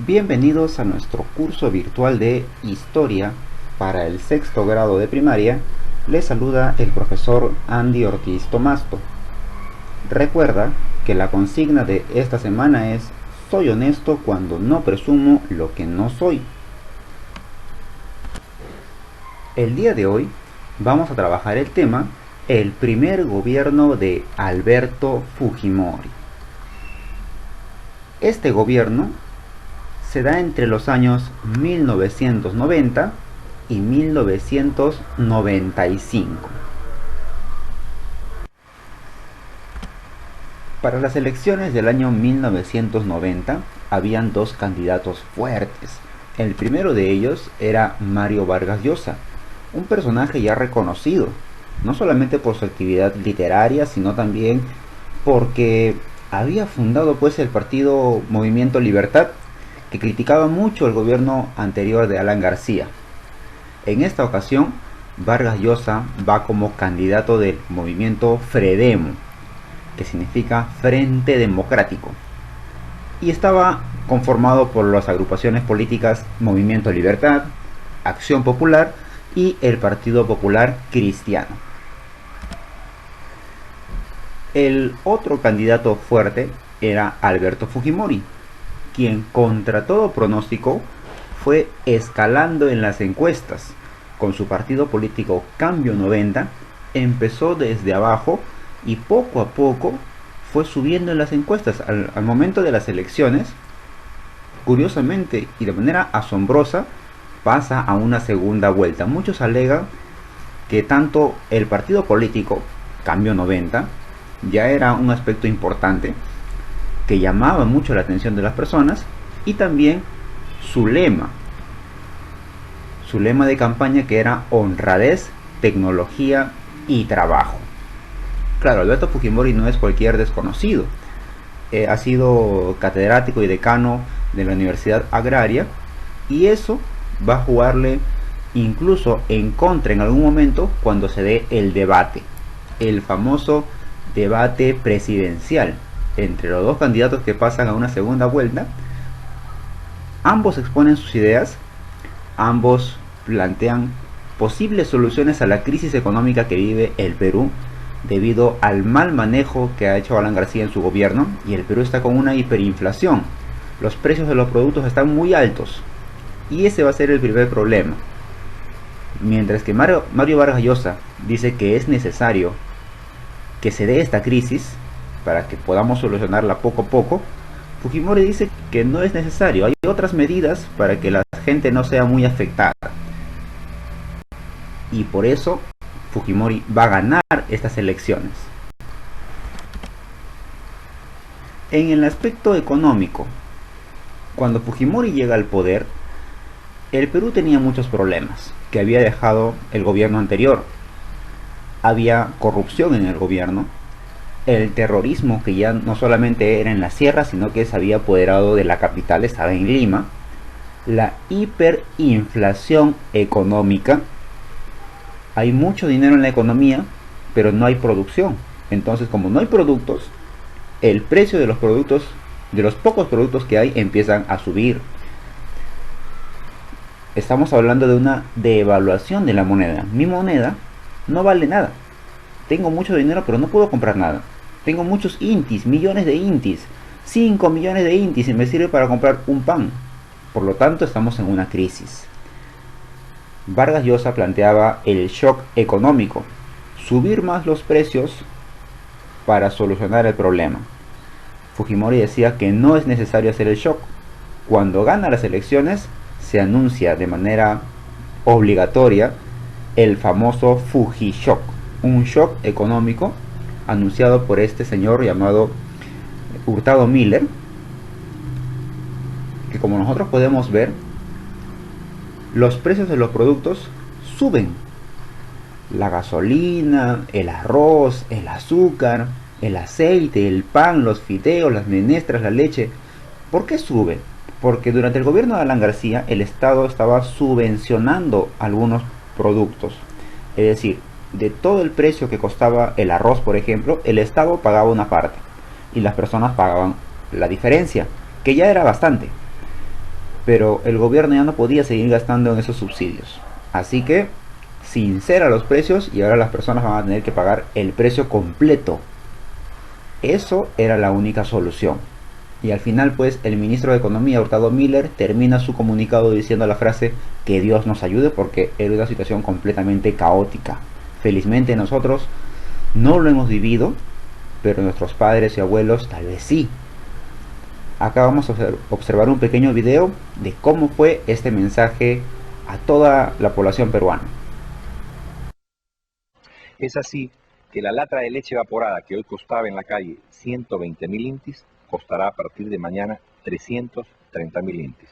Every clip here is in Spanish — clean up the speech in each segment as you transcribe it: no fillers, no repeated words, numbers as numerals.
Bienvenidos a nuestro curso virtual de Historia para el sexto grado de primaria. Les saluda el profesor Andy Ortiz Tomasto. Recuerda que la consigna de esta semana es: soy honesto cuando no presumo lo que no soy. El día de hoy vamos a trabajar el tema el primer gobierno de Alberto Fujimori. Este gobierno se da entre los años 1990 y 1995. Para las elecciones del año 1990 habían dos candidatos fuertes. El primero de ellos era Mario Vargas Llosa, un personaje ya reconocido, no solamente por su actividad literaria, sino también porque había fundado el partido Movimiento Libertad, que criticaba mucho el gobierno anterior de Alan García. En esta ocasión, Vargas Llosa va como candidato del movimiento Fredemo, que significa Frente Democrático, y estaba conformado por las agrupaciones políticas Movimiento Libertad, Acción Popular y el Partido Popular Cristiano. El otro candidato fuerte era Alberto Fujimori, quien contra todo pronóstico fue escalando en las encuestas. Con su partido político Cambio 90 empezó desde abajo y poco a poco fue subiendo en las encuestas. Al momento de las elecciones, curiosamente y de manera asombrosa, pasa a una segunda vuelta. Muchos alegan que tanto el partido político Cambio 90 ya era un aspecto importante que llamaba mucho la atención de las personas, y también su lema de campaña, que era honradez, tecnología y trabajo. Claro, Alberto Fujimori no es cualquier desconocido. Ha sido catedrático y decano de la Universidad Agraria, y eso va a jugarle incluso en contra en algún momento cuando se dé el debate, el famoso debate presidencial entre los dos candidatos que pasan a una segunda vuelta. Ambos exponen sus ideas, ambos plantean posibles soluciones a la crisis económica que vive el Perú debido al mal manejo que ha hecho Alan García en su gobierno, y el Perú está con una hiperinflación. Los precios de los productos están muy altos, y ese va a ser el primer problema. Mientras que Mario Vargas Llosa dice que es necesario que se dé esta crisis para que podamos solucionarla poco a poco, Fujimori dice que no es necesario, hay otras medidas para que la gente no sea muy afectada. Y por eso Fujimori va a ganar estas elecciones. En el aspecto económico, cuando Fujimori llega al poder, el Perú tenía muchos problemas que había dejado el gobierno anterior. Había corrupción en el gobierno, el terrorismo, que ya no solamente era en la sierra, sino que se había apoderado de la capital, estaba en Lima, la hiperinflación económica. Hay mucho dinero en la economía, pero no hay producción. Entonces, como no hay productos, el precio de los productos, de los pocos productos que hay, empiezan a subir. Estamos hablando de una devaluación de la moneda. Mi moneda no vale nada. Tengo mucho dinero, pero no puedo comprar nada. Tengo muchos intis, millones de intis, 5 millones de intis, y me sirve para comprar un pan. Por lo tanto, estamos en una crisis. Vargas Llosa planteaba el shock económico, subir más los precios para solucionar el problema. Fujimori decía que no es necesario hacer el shock. Cuando gana las elecciones, se anuncia de manera obligatoria el famoso Fujishock, un shock económico anunciado por este señor llamado Hurtado Miller, que, como nosotros podemos ver, los precios de los productos suben. La gasolina, el arroz, el azúcar, el aceite, el pan, los fideos, las menestras, la leche. ¿Por qué suben? Porque durante el gobierno de Alan García el Estado estaba subvencionando algunos productos. Es decir, de todo el precio que costaba el arroz, por ejemplo, el Estado pagaba una parte y las personas pagaban la diferencia, que ya era bastante. pero el gobierno ya no podía seguir gastando en esos subsidios. Así que sincera los precios y ahora las personas van a tener que pagar el precio completo. Eso era la única solución. Y al final pues el ministro de Economía, Hurtado Miller, termina su comunicado diciendo la frase que Dios nos ayude porque era una situación completamente caótica. Felizmente nosotros no lo hemos vivido, pero nuestros padres y abuelos tal vez sí. Acá vamos a observar un pequeño video de cómo fue este mensaje a toda la población peruana. Es así que la lata de leche evaporada que hoy costaba en la calle 120.000 intis, costará a partir de mañana 330.000 intis.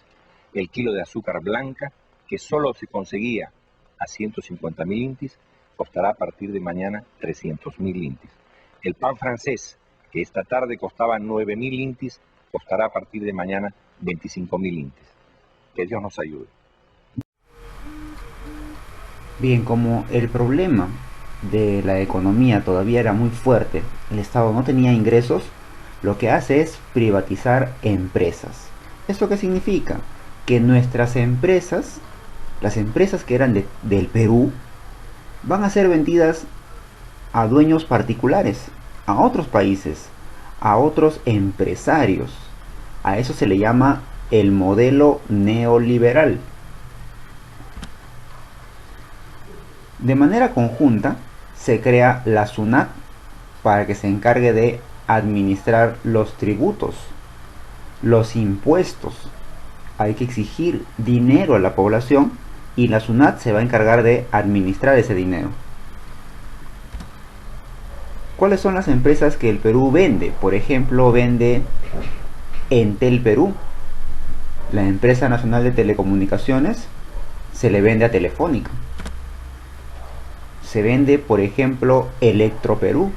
El kilo de azúcar blanca, que solo se conseguía a 150.000 intis, costará a partir de mañana 300.000 intis. El pan francés, que esta tarde costaba 9.000 intis, costará a partir de mañana 25.000 intis. Que Dios nos ayude. Bien, como el problema de la economía todavía era muy fuerte, el Estado no tenía ingresos, lo que hace es privatizar empresas. ¿Esto qué significa? Que nuestras empresas, las empresas que eran del Perú, van a ser vendidas a dueños particulares, a otros países, a otros empresarios. A eso se le llama el modelo neoliberal. De manera conjunta se crea la SUNAT para que se encargue de administrar los tributos, los impuestos. Hay que exigir dinero a la población y la SUNAT se va a encargar de administrar ese dinero. ¿Cuáles son las empresas que el Perú vende? Por ejemplo, vende Entel Perú, la empresa nacional de telecomunicaciones, se le vende a Telefónica. Se vende, por ejemplo, Electroperú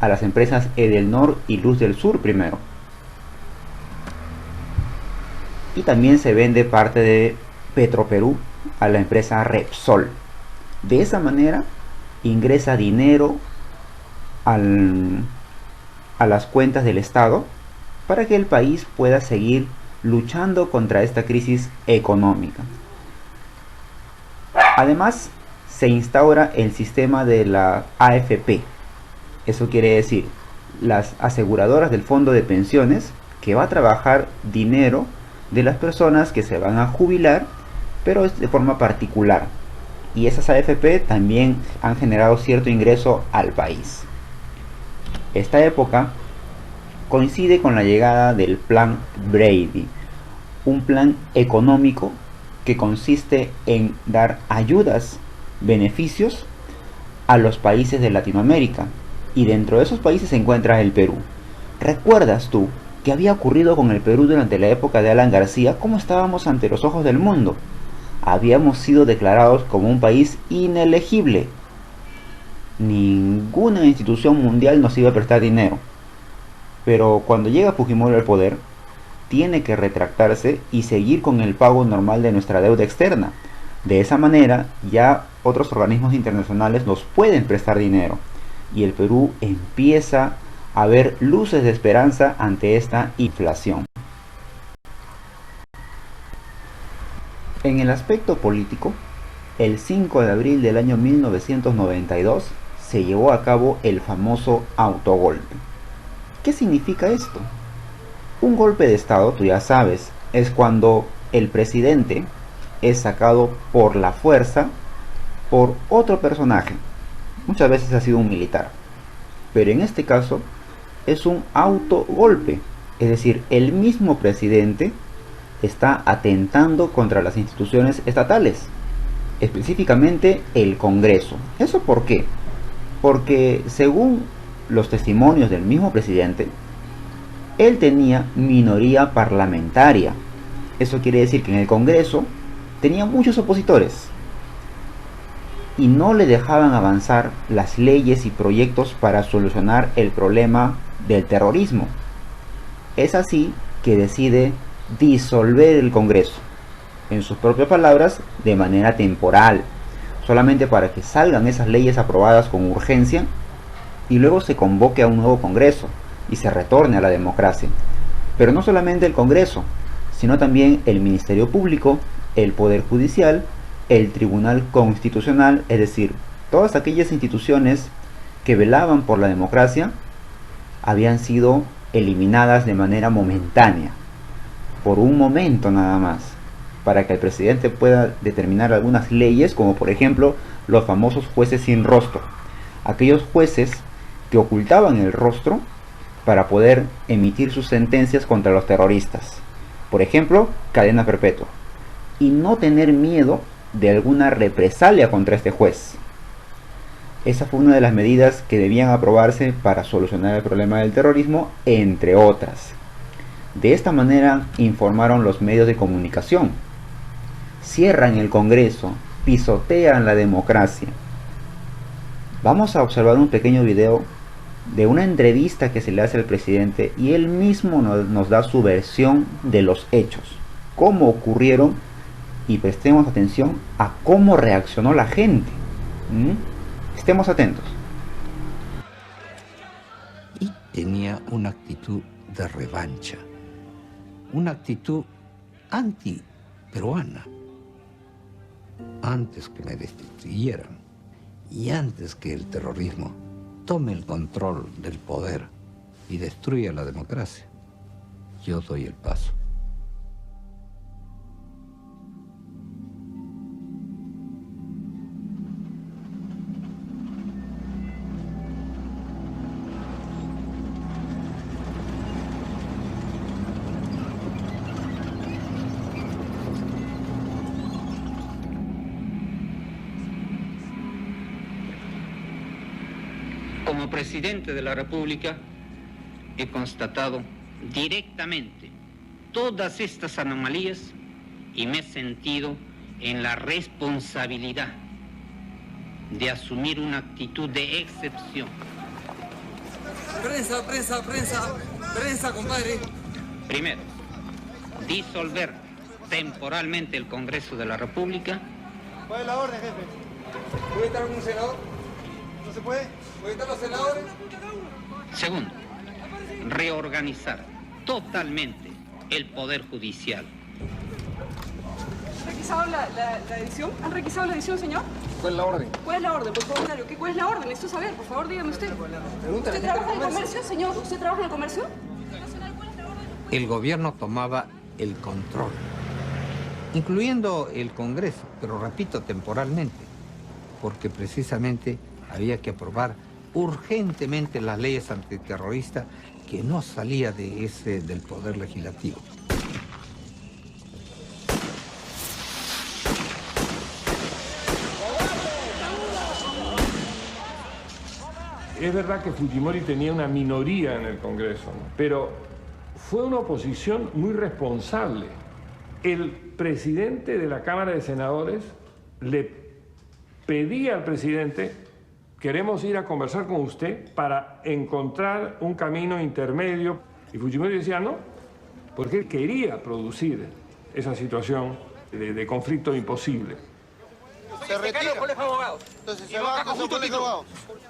a las empresas Edelnor y Luz del Sur primero. Y también se vende parte de Petroperú a la empresa Repsol. De esa manera ingresa dinero a las cuentas del Estado para que el país pueda seguir luchando contra esta crisis económica. Además, se instaura el sistema de la AFP. Eso quiere decir, las aseguradoras del fondo de pensiones, que va a trabajar dinero de las personas que se van a jubilar, pero es de forma particular. Y esas AFP también han generado cierto ingreso al país. Esta época coincide con la llegada del Plan Brady, un plan económico que consiste en dar ayudas, beneficios a los países de Latinoamérica, y dentro de esos países se encuentra el Perú. ¿Recuerdas tú qué había ocurrido con el Perú durante la época de Alan García? ¿Cómo estábamos ante los ojos del mundo? Habíamos sido declarados como un país inelegible. Ninguna institución mundial nos iba a prestar dinero. Pero cuando llega Fujimori al poder, tiene que retractarse y seguir con el pago normal de nuestra deuda externa. De esa manera, ya otros organismos internacionales nos pueden prestar dinero. Y el Perú empieza a ver luces de esperanza ante esta inflación. En el aspecto político, el 5 de abril del año 1992 se llevó a cabo el famoso autogolpe. ¿Qué significa esto? Un golpe de estado, tú ya sabes, es cuando el presidente es sacado por la fuerza por otro personaje. Muchas veces ha sido un militar, pero en este caso es un autogolpe, es decir, el mismo presidente está atentando contra las instituciones estatales, específicamente el Congreso. ¿Eso por qué? Porque según los testimonios del mismo presidente, él tenía minoría parlamentaria. Eso quiere decir que en el Congreso tenía muchos opositores y no le dejaban avanzar las leyes y proyectos para solucionar el problema del terrorismo. Es así que decide disolver el Congreso, en sus propias palabras, de manera temporal, solamente para que salgan esas leyes aprobadas con urgencia y luego se convoque a un nuevo Congreso y se retorne a la democracia. Pero no solamente el Congreso, sino también el Ministerio Público, el Poder Judicial, el Tribunal Constitucional, es decir, todas aquellas instituciones que velaban por la democracia habían sido eliminadas de manera momentánea, por un momento nada más, para que el presidente pueda determinar algunas leyes, como por ejemplo los famosos jueces sin rostro, aquellos jueces que ocultaban el rostro para poder emitir sus sentencias contra los terroristas, por ejemplo, cadena perpetua, y no tener miedo de alguna represalia contra este juez. Esa fue una de las medidas que debían aprobarse para solucionar el problema del terrorismo, entre otras. De esta manera informaron los medios de comunicación. Cierran el Congreso, pisotean la democracia. Vamos a observar un pequeño video de una entrevista que se le hace al presidente y él mismo nos da su versión de los hechos, cómo ocurrieron, y prestemos atención a cómo reaccionó la gente. Estemos atentos. Y tenía una actitud de revancha, una actitud anti-peruana. Antes que me destituyeran y antes que el terrorismo tome el control del poder y destruya la democracia, yo doy el paso. Como presidente de la República, he constatado directamente todas estas anomalías y me he sentido en la responsabilidad de asumir una actitud de excepción. Prensa, compadre. Primero, disolver temporalmente el Congreso de la República. ¿Cuál es la orden, jefe? ¿Puede estar algún senador? ¿No se puede? ¿Puede estar los senadores? Segundo, reorganizar totalmente el Poder Judicial. ¿Han requisado la edición? ¿Han requisado la edición, señor? ¿Cuál es la orden? ¿Cuál es la orden, por favor? ¿Cuál es la orden? Necesito saber, por favor, dígame usted. ¿Usted trabaja en el comercio, señor? ¿Usted trabaja en el comercio? El gobierno tomaba el control, incluyendo el Congreso, pero repito, temporalmente, porque precisamente había que aprobar urgentemente las leyes antiterroristas que no salía del Poder Legislativo. Es verdad que Fujimori tenía una minoría en el Congreso, ¿no? Pero fue una oposición muy responsable. El presidente de la Cámara de Senadores le pedía al presidente: queremos ir a conversar con usted para encontrar un camino intermedio. Y Fujimori decía no, porque él quería producir esa situación de conflicto imposible. Se retira. Del colegio de abogados. Entonces se va con su colegio de abogados.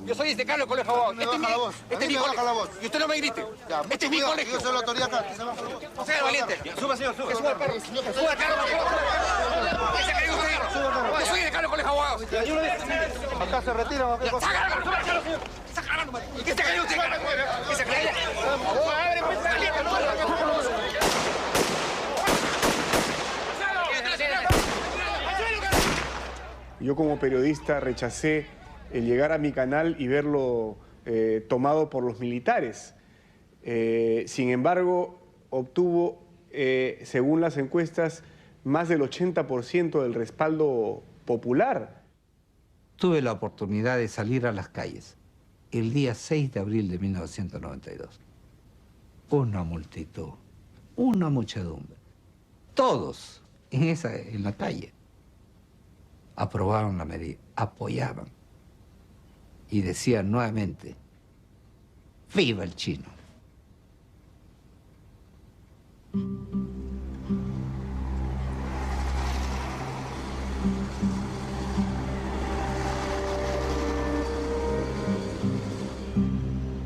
Yo soy decano del colegio de abogados. Este es mi colegio. Y usted no me grite. Este es mi colegio. Yo soy la autoridad acá. No sea valiente. Suba, señor, suba. Que suba el perro. Que suba el carro. ¿Qué se cree usted? Yo soy decano del colegio de abogados. Acá se retira. ¿O qué cosa? ¿Qué se cree usted? ¿Qué se cree? Yo como periodista rechacé el llegar a mi canal y verlo tomado por los militares. Sin embargo, obtuvo, según las encuestas, más del 80% del respaldo popular. Tuve la oportunidad de salir a las calles el día 6 de abril de 1992. Una multitud, una muchedumbre, todos en la calle. Aprobaron la medida, apoyaban y decían nuevamente: ¡viva el chino!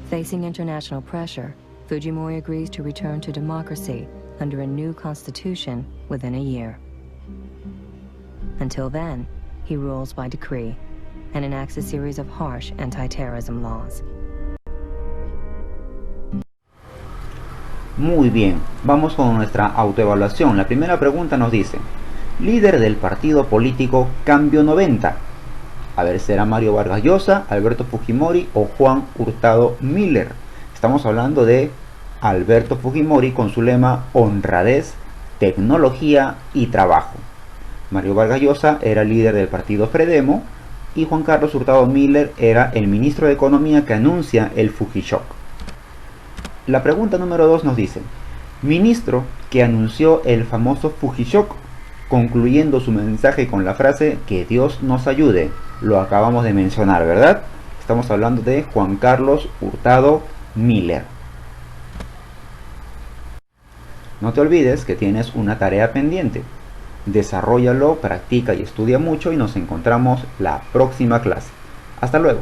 Facing international pressure, Fujimori agrees to return to democracy under a new constitution within a year. Until then, he rules by decree and enacts a series of harsh anti-terrorism laws. Muy bien, vamos con nuestra autoevaluación. La primera pregunta nos dice: líder del partido político Cambio 90. A ver, ¿será Mario Vargas Llosa, Alberto Fujimori o Juan Hurtado Miller? Estamos hablando de Alberto Fujimori con su lema honradez, tecnología y trabajo. Mario Vargas Llosa era líder del partido Fredemo y Juan Carlos Hurtado Miller era el ministro de Economía que anuncia el Fujishock. La pregunta número 2 nos dice: ministro que anunció el famoso Fujishock, concluyendo su mensaje con la frase que Dios nos ayude. Lo acabamos de mencionar, ¿verdad? Estamos hablando de Juan Carlos Hurtado Miller. No te olvides que tienes una tarea pendiente. Desarróllalo, practica y estudia mucho y nos encontramos la próxima clase. Hasta luego.